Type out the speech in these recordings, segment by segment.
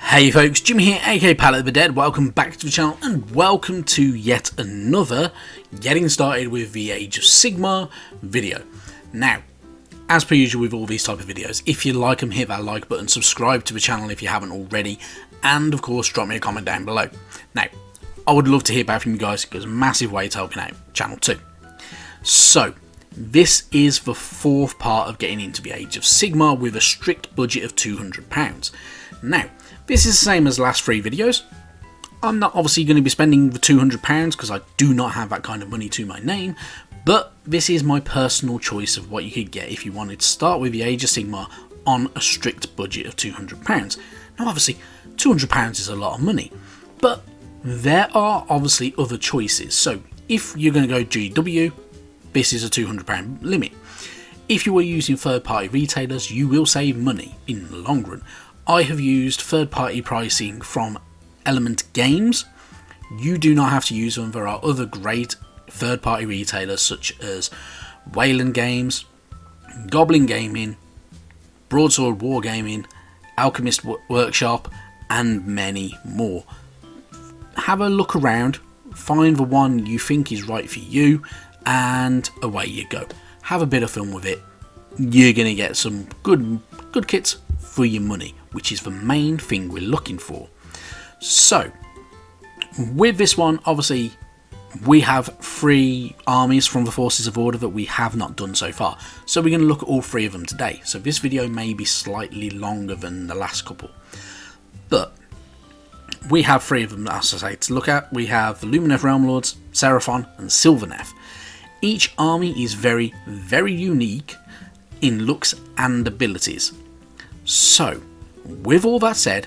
Hey folks, Jimmy here, aka Palette of the Dead. Welcome back to the channel and welcome to yet another getting started with the Age of Sigmar video. Now, as per usual with all these type of videos, if you like them, hit that like button, subscribe to the channel if you haven't already, and of course drop me a comment down below. Now, I would love to hear back from you guys. It goes a massive way to helping out channel too. So, this is the fourth part of getting into the Age of Sigmar with a strict budget of £200. Now, this is the same as the last three videos. I'm not obviously going to be spending the £200 because I do not have that kind of money to my name, but this is my personal choice of what you could get if you wanted to start with the Age of Sigmar on a strict budget of £200. Now obviously £200 is a lot of money, but there are obviously other choices. So if you're going to go GW, this is a £200 limit. If you were using third-party retailers, you will save money in the long run. I have used third-party pricing from Wayland Games. You do not have to use them. There are other great third-party retailers such as Wayland Games, Goblin Gaming, Broadsword Wargaming, Alchemist Workshop, and many more. Have a look around, find the one you think is right for you, and away you go. Have a bit of fun with it. You're going to get some good kits for your money, which is the main thing we're looking for. So with this one, obviously we have 3 armies from the Forces of Order that we have not done so far, so we're going to look at all 3 of them today. So this video may be slightly longer than the last couple, but we have 3 of them, as I say, to look at. We have the Lumineth Realmlords, Seraphon and Sylvaneth. Each army is very unique in looks and abilities. So, with all that said,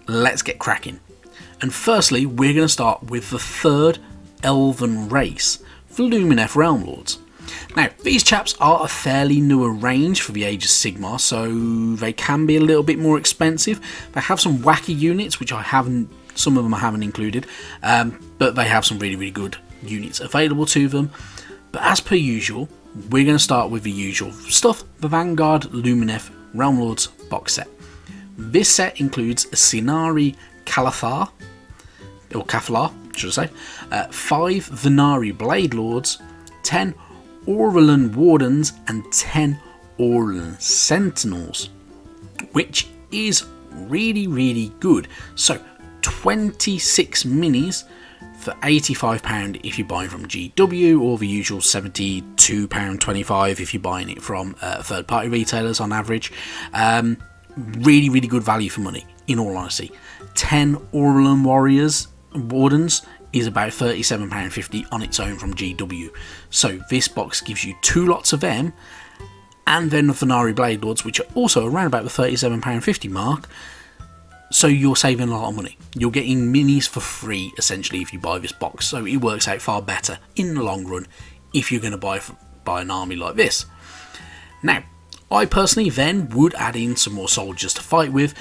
let's get cracking. And firstly, we're going to start with the 3rd Elven race, the Lumineth Realmlords. Now, these chaps are a fairly newer range for the Age of Sigmar, so they can be a little bit more expensive. They have some wacky units, which some of them I haven't included, but they have some really good units available to them. But as per usual, we're going to start with the usual stuff, the Vanguard Lumineth Realmlords box set. This set includes a Sinari Calathar, or Cathalar, should I say, 5 Venari Blade Lords, 10 Aurelin Wardens, and 10 Aurelin Sentinels, which is really good. So 26 minis for £85 if you're buying from GW, or the usual £72.25 if you're buying it from third-party retailers on average. Really good value for money, in all honesty. 10 Aurelin Wardens is about £37.50 on its own from GW. So this box gives you 2 lots of them, and then the Venari Blade Lords, which are also around about the £37.50 mark. So you're saving a lot of money. You're getting minis for free, essentially, if you buy this box. So it works out far better in the long run if you're going to buy an army like this. Now, I personally then would add in some more soldiers to fight with,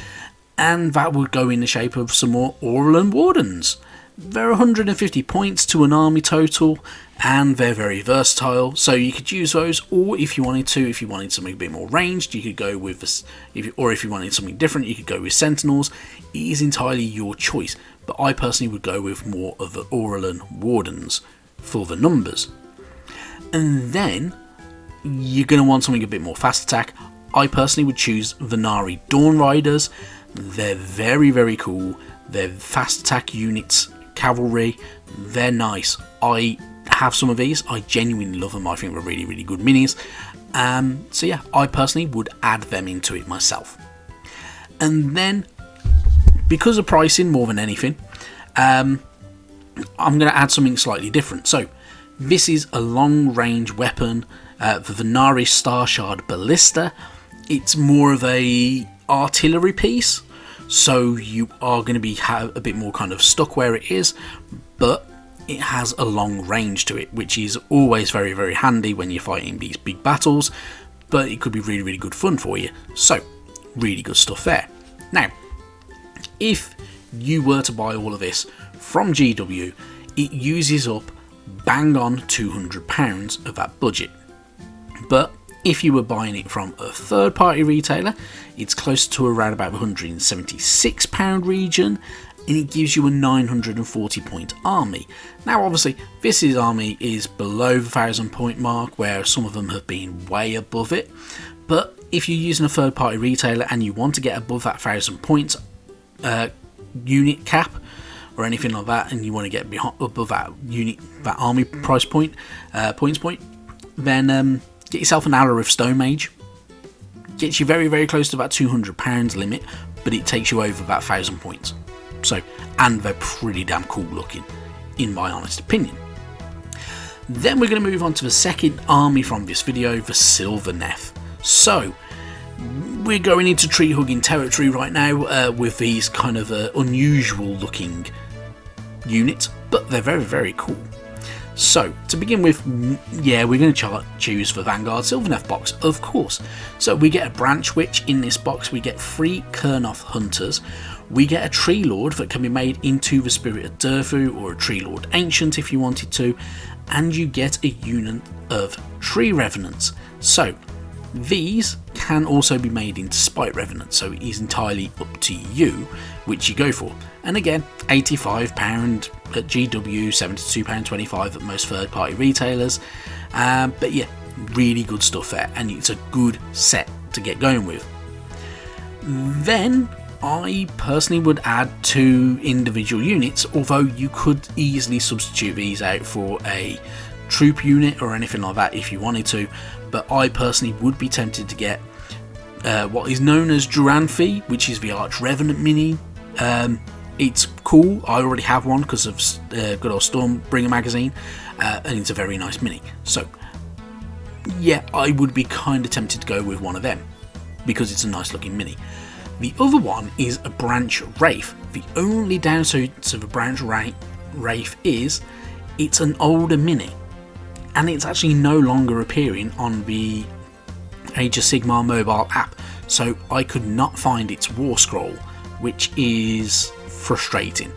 and that would go in the shape of some more Aurelin Wardens. They're 150 points to an army total, and they're very versatile, so you could use those, or if you wanted something a bit more ranged, you could go with this, or if you wanted something different, you could go with Sentinels. It is entirely your choice, but I personally would go with more of the Aurelin Wardens for the numbers. And then you're going to want something a bit more fast attack. I personally would choose Venari Dawn Riders. They're very cool. They're fast attack units, cavalry. They're nice. I have some of these. I genuinely love them. I think they're really good minis. So yeah, I personally would add them into it myself. And then, because of pricing more than anything, I'm going to add something slightly different. So this is a long range weapon, the Venari Starshard Ballista. It's more of a artillery piece, so you are going to be a bit more kind of stuck where it is, but it has a long range to it, which is always very handy when you're fighting these big battles, but it could be really good fun for you. So really good stuff there. Now, if you were to buy all of this from GW, it uses up bang on £200 of that budget, but If you were buying it from a third party retailer, it's close to around about the £176 region, and it gives you a 940 point army. Now obviously this army is below the 1,000 point mark, where some of them have been way above it, but if you're using a third party retailer and you want to get above that 1,000 points unit cap or anything like that, and you want to get above that army price point, points point, then get yourself an Alarith Stone Mage. Gets you very, very close to that £200 limit, but it takes you over about 1,000 points. So, and they're pretty damn cool looking, in my honest opinion. Then we're going to move on to the second army from this video, the Silverneth. So, we're going into tree hugging territory right now with these kind of unusual looking units, but they're very, very cool. So, to begin with, yeah, we're going to choose the Vanguard Silvernef box, of course. So, we get a Branch Witch in this box, we get 3 Kurnoth Hunters, we get a Tree Lord that can be made into the Spirit of Durthu, or a Tree Lord Ancient if you wanted to, and you get a unit of Tree Revenants. So, these can also be made into Spite Revenants, so it is entirely up to you which you go for. And again, £85 at GW, £72.25 at most third party retailers, but yeah, really good stuff there, and it's a good set to get going with. Then I personally would add 2 individual units, although you could easily substitute these out for a troop unit or anything like that if you wanted to, but I personally would be tempted to get what is known as Duranthy, which is the Arch Revenant mini. It's cool, I already have one because of good old Stormbringer magazine, and it's a very nice mini. So yeah, I would be kind of tempted to go with one of them because it's a nice looking mini. The other one is a Branch Wraith. The only downside to the Branch Wraith is it's an older mini, and it's actually no longer appearing on the Age of Sigmar mobile app, so I could not find its War Scroll, which is frustrating.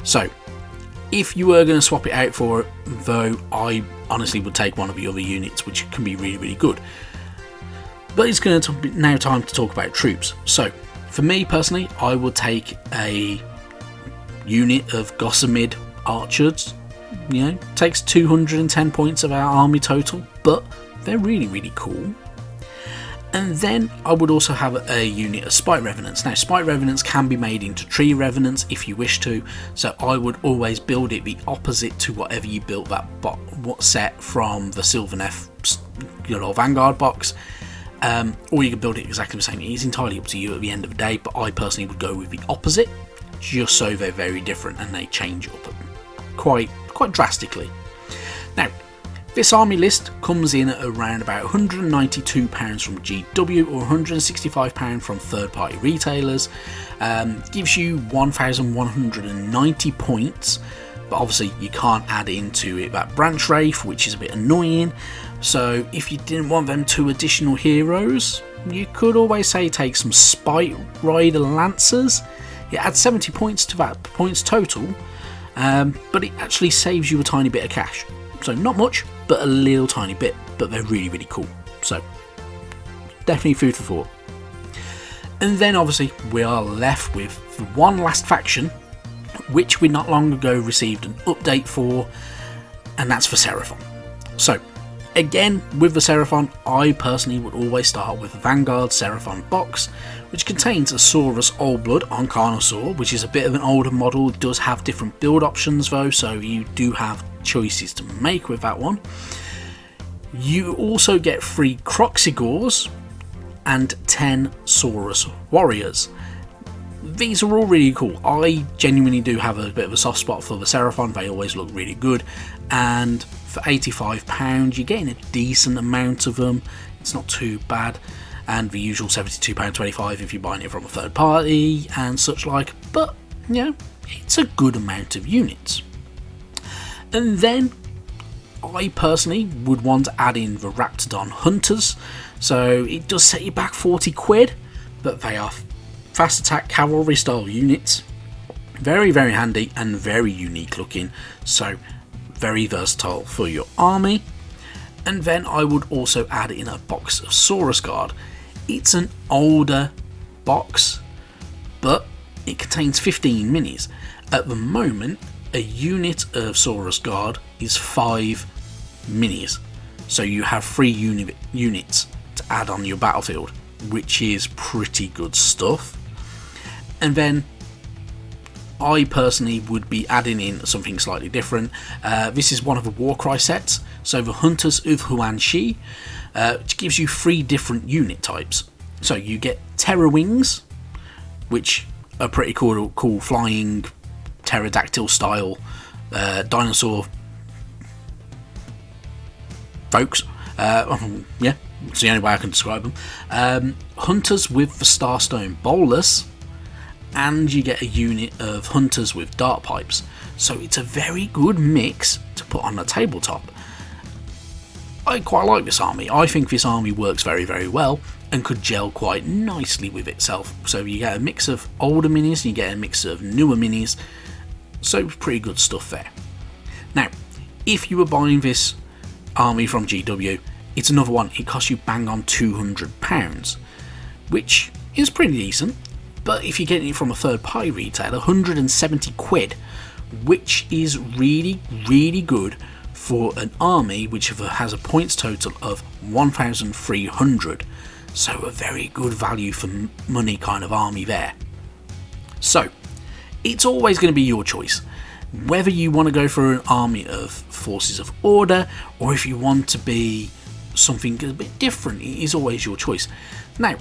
So if you were going to swap it out for it, though, I honestly would take one of the other units, which can be really, really good. But it's going to be now time to talk about troops. So for me personally, I would take a unit of Gossamer archers. You know, takes 210 points of our army total, but they're really, really cool. And then I would also have a unit of Spite Revenants. Now, Spite Revenants can be made into Tree Revenants if you wish to, so I would always build it the opposite to whatever you built that set from the Sylvaneth Vanguard box. Or you can build it exactly the same. It is entirely up to you at the end of the day, but I personally would go with the opposite, just so they're very different and they change up quite drastically. Now, this army list comes in at around about £192 from GW or £165 from third party retailers. Gives you 1,190 points, but obviously you can't add into it that Branch Wraith, which is a bit annoying. So if you didn't want them 2 additional heroes, you could always say take some Spite Rider Lancers. It adds 70 points to that points total, but it actually saves you a tiny bit of cash. So not much, but a little tiny bit, but they're really, really cool. So definitely food for thought. And then obviously we are left with the one last faction, which we not long ago received an update for, and that's for Seraphon. So again, with the Seraphon, I personally would always start with the Vanguard Seraphon box, which contains a Saurus Old Blood on Carnosaur, which is a bit of an older model. It does have different build options though, so you do have choices to make with that one. You also get 3 Croxigors and 10 Saurus Warriors. These are all really cool. I genuinely do have a bit of a soft spot for the Seraphon. They always look really good, and for £85 you're getting a decent amount of them. It's not too bad, and the usual £72.25 if you're buying it from a third party and such like, but you know, it's a good amount of units. And then I personally would want to add in the Raptidon Hunters. So it does set you back 40 quid, but they are fast attack cavalry style units. Very, very handy and very unique looking. So very versatile for your army. And then I would also add in a box of Saurus Guard. It's an older box, but it contains 15 minis. At the moment, a unit of Saurus Guard is 5 minis, so you have 3 units to add on your battlefield, which is pretty good stuff. And then I personally would be adding in something slightly different. This is one of the Warcry sets, so the Hunters of Huan-Shi, which gives you 3 different unit types. So you get Terror Wings, which are pretty cool flying pterodactyl style dinosaur folks. Yeah, it's the only way I can describe them. Hunters with the Starstone Bolus, and you get a unit of Hunters with Dart Pipes. So it's a very good mix to put on a tabletop. I quite like this army. I think this army works very, very well and could gel quite nicely with itself. So you get a mix of older minis, you get a mix of newer minis, so pretty good stuff there. Now, if you were buying this army from GW, it's another one. It costs you bang on £200, which is pretty decent. But if you're getting it from a third party retailer, 170 quid, which is really, really good for an army which has a points total of 1,300. So a very good value for money kind of army there. So it's always going to be your choice. Whether you want to go for an army of Forces of Order, or if you want to be something a bit different, it is always your choice. Now,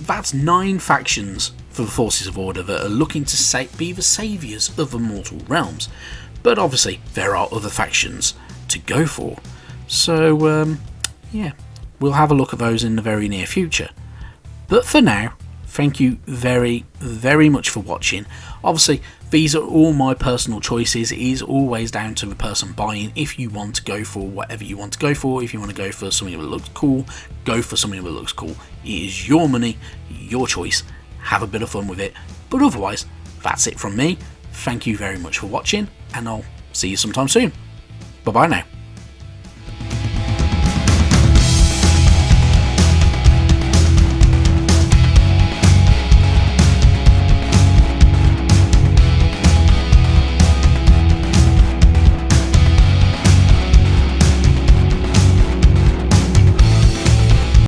that's 9 factions for the Forces of Order that are looking to be the saviours of the mortal realms. But obviously, there are other factions to go for. So, yeah, we'll have a look at those in the very near future. But for now, thank you very, very much for watching. Obviously, these are all my personal choices. It is always down to the person buying. If you want to go for whatever you want to go for, if you want to go for something that looks cool, go for something that looks cool. It is your money, your choice. Have a bit of fun with it. But otherwise, that's it from me. Thank you very much for watching, and I'll see you sometime soon. Bye bye now.